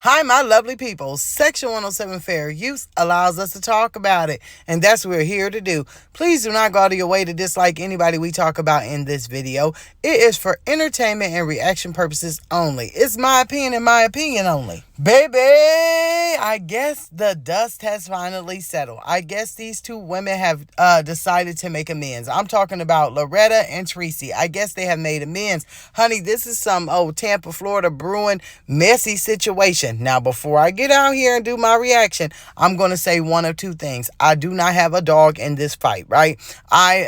Hi, my lovely people. Section 107 Fair Use allows us to talk about it, and that's what we're here to do. Please do not go out of your way to dislike anybody we talk about in this video. It is for entertainment and reaction purposes only. It's my opinion and my opinion only. Baby, I guess the dust has finally settled. I guess these two women have decided to make amends. I'm talking about Loretta and Treasie. I guess they have made amends. Honey, this is some old Tampa, Florida brewing messy situation. Now, before I get out here and do my reaction, I'm going to say one of two things. I do not have a dog in this fight, right? I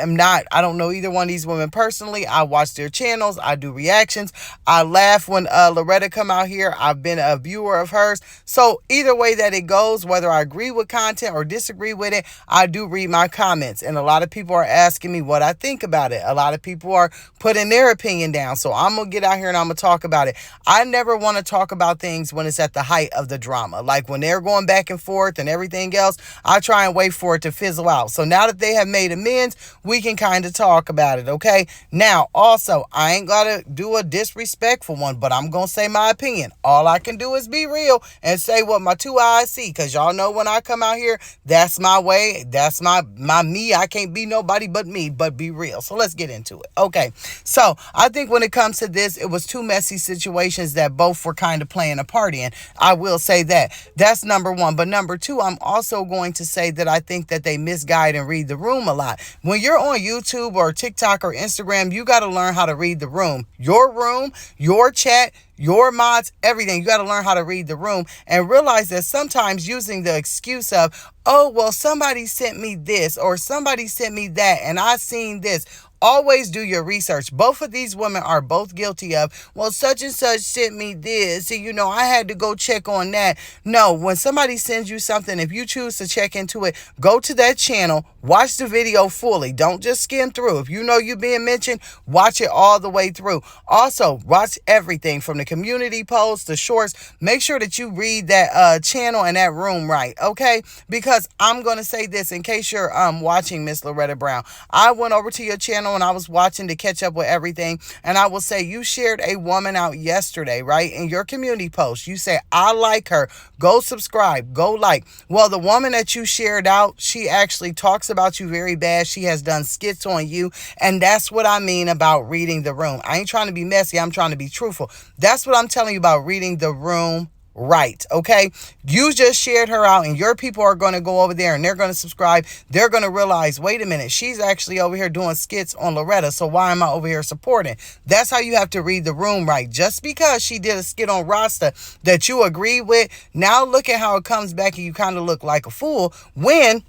don't know either one of these women personally. I watch their channels. I do reactions. I laugh when Loretta come out here. I've been a viewer of hers. So either way that it goes, whether I agree with content or disagree with it, I do read my comments. And a lot of people are asking me what I think about it. A lot of people are putting their opinion down. So I'm going to get out here and I'm going to talk about it. I never want to talk about things when it's at the height of the drama. Like when they're going back and forth and everything else, I try and wait for it to fizzle out. So now that they have made amends, we can kind of talk about it, okay? Now, also, I ain't got to do a disrespectful one, but I'm going to say my opinion. All I can do is be real and say what my two eyes see, because y'all know when I come out here, that's my way. That's my me. I can't be nobody but me, but be real. So let's get into it. Okay, so I think when it comes to this, it was two messy situations that both were kind of playing a part in. I will say that. That's number one. But number two, I'm also going to say that I think that they misguide and read the room a lot. When you're on YouTube or TikTok or Instagram, you got to learn how to read the room, your chat, your mods, everything. You got to learn how to read the room and realize that sometimes using the excuse of, oh, well, somebody sent me this or somebody sent me that and I seen this. Always do your research. Both of these women are both guilty of, well, such and such sent me this. And, I had to go check on that. No, when somebody sends you something, if you choose to check into it, go to that channel, watch the video fully. Don't just skim through. If you know you're being mentioned, watch it all the way through. Also, watch everything from the community posts, the shorts. Make sure that you read that channel and that room right, okay? Because I'm going to say this in case you're watching Miss Loretta Brown. I went over to your channel and I was watching to catch up with everything. And I will say you shared a woman out yesterday, right? In your community post, you say, I like her. Go subscribe. Go like. Well, the woman that you shared out, she actually talks about you very bad. She has done skits on you. And that's what I mean about reading the room. I ain't trying to be messy. I'm trying to be truthful. That's what I'm telling you about reading the room right, okay? You just shared her out and your people are going to go over there and they're going to subscribe. They're going to realize, wait a minute, she's actually over here doing skits on Loretta, so why am I over here supporting? That's how you have to read the room right. Just because she did a skit on Rasta that you agree with, now look at how it comes back and you kind of look like a fool when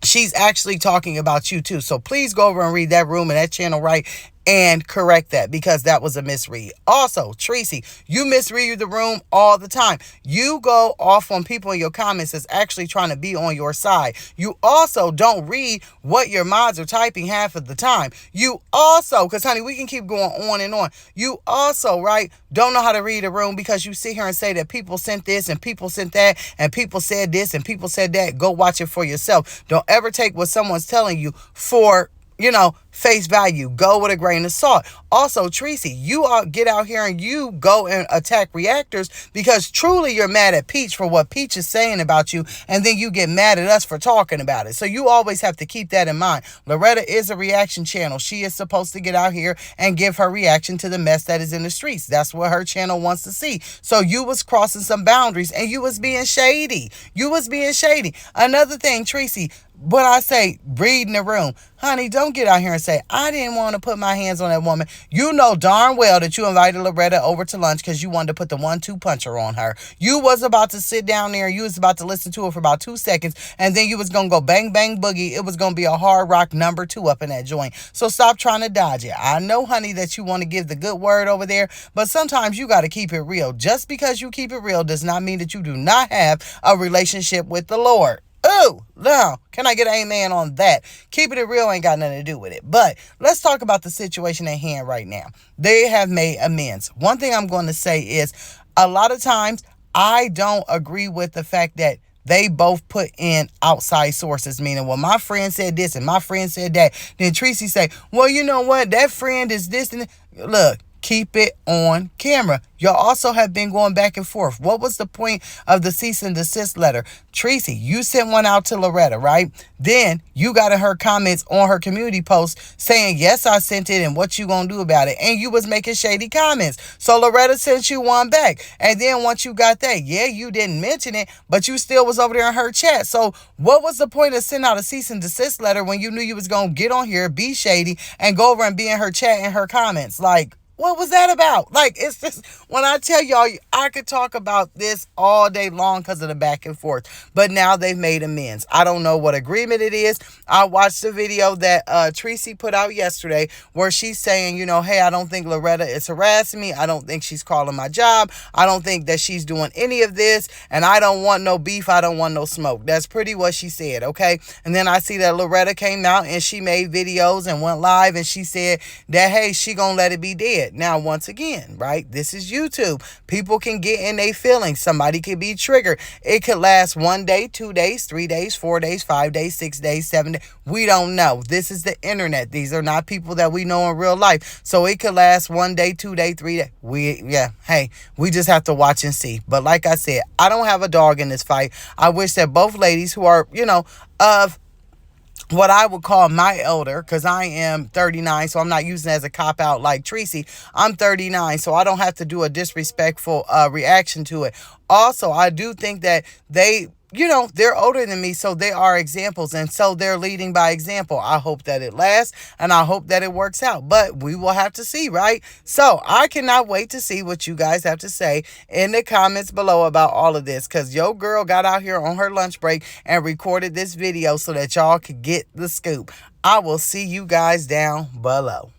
she's actually talking about you too. So please go over and read that room and that channel right and correct that, because that was a misread. Also, Treasie, you misread the room all the time. You go off on people in your comments that's actually trying to be on your side. You also don't read what your mods are typing half of the time. You also, because honey, we can keep going on and on. You also, right, don't know how to read a room because you sit here and say that people sent this and people sent that and people said this and people said that. Go watch it for yourself. Don't ever take what someone's telling you for face value. Go with a grain of salt. Also, Treasie, you get out here and you go and attack reactors because truly you're mad at Peach for what Peach is saying about you, and then you get mad at us for talking about it. So you always have to keep that in mind. Loretta is a reaction channel. She is supposed to get out here and give her reaction to the mess that is in the streets. That's what her channel wants to see. So you was crossing some boundaries and you was being shady. Another thing, Treasie, when I say reading the room, honey, don't get out here and say, I didn't want to put my hands on that woman. You know darn well that you invited Loretta over to lunch because you wanted to put the 1-2 puncher on her. You was about to sit down there and you was about to listen to her for about 2 seconds, and then you was going to go bang, bang, boogie. It was going to be a hard rock number 2 up in that joint. So stop trying to dodge it. I know, honey, that you want to give the good word over there, but sometimes you got to keep it real. Just because you keep it real does not mean that you do not have a relationship with the Lord. Oh, now, can I get an amen on that? Keeping it real ain't got nothing to do with it. But let's talk about the situation at hand right now. They have made amends. One thing I'm going to say is a lot of times I don't agree with the fact that they both put in outside sources, meaning, well, my friend said this and my friend said that. Then Treasie say, well, you know what? That friend is this and that. Look, keep it on camera. Y'all also have been going back and forth. What was the point of the cease and desist letter? Treasie, you sent one out to Loretta, right? Then you got in her comments on her community post saying, yes, I sent it, and what you gonna do about it? And you was making shady comments. So Loretta sent you one back. And then once you got that, yeah, you didn't mention it, but you still was over there in her chat. So what was the point of sending out a cease and desist letter when you knew you was gonna get on here, be shady, and go over and be in her chat and her comments? Like, what was that about? Like, it's just, when I tell y'all, I could talk about this all day long because of the back and forth. But now they've made amends. I don't know what agreement it is. I watched the video that Treasie put out yesterday where she's saying, you know, hey, I don't think Loretta is harassing me. I don't think she's calling my job. I don't think that she's doing any of this. And I don't want no beef. I don't want no smoke. That's pretty what she said, okay? And then I see that Loretta came out and she made videos and went live and she said that, hey, she gonna let it be dead. Now, once again, right, this is YouTube. People can get in their feelings. Somebody could be triggered. It could last 1 day, 2 days, 3 days, 4 days, 5 days, 6 days, 7 days. We don't know. This is the internet. These are not people that we know in real life. So it could last 1 day, 2 days, 3 days. Hey, we just have to watch and see. But like I said, I don't have a dog in this fight. I wish that both ladies who are, you know, of what I would call my elder, because I am 39, so I'm not using it as a cop-out like Treasie. I'm 39, so I don't have to do a disrespectful reaction to it. Also, I do think that they, you know, they're older than me, so they are examples, and so they're leading by example. I hope that it lasts, and I hope that it works out, but we will have to see, right? So I cannot wait to see what you guys have to say in the comments below about all of this, because your girl got out here on her lunch break and recorded this video so that y'all could get the scoop. I will see you guys down below.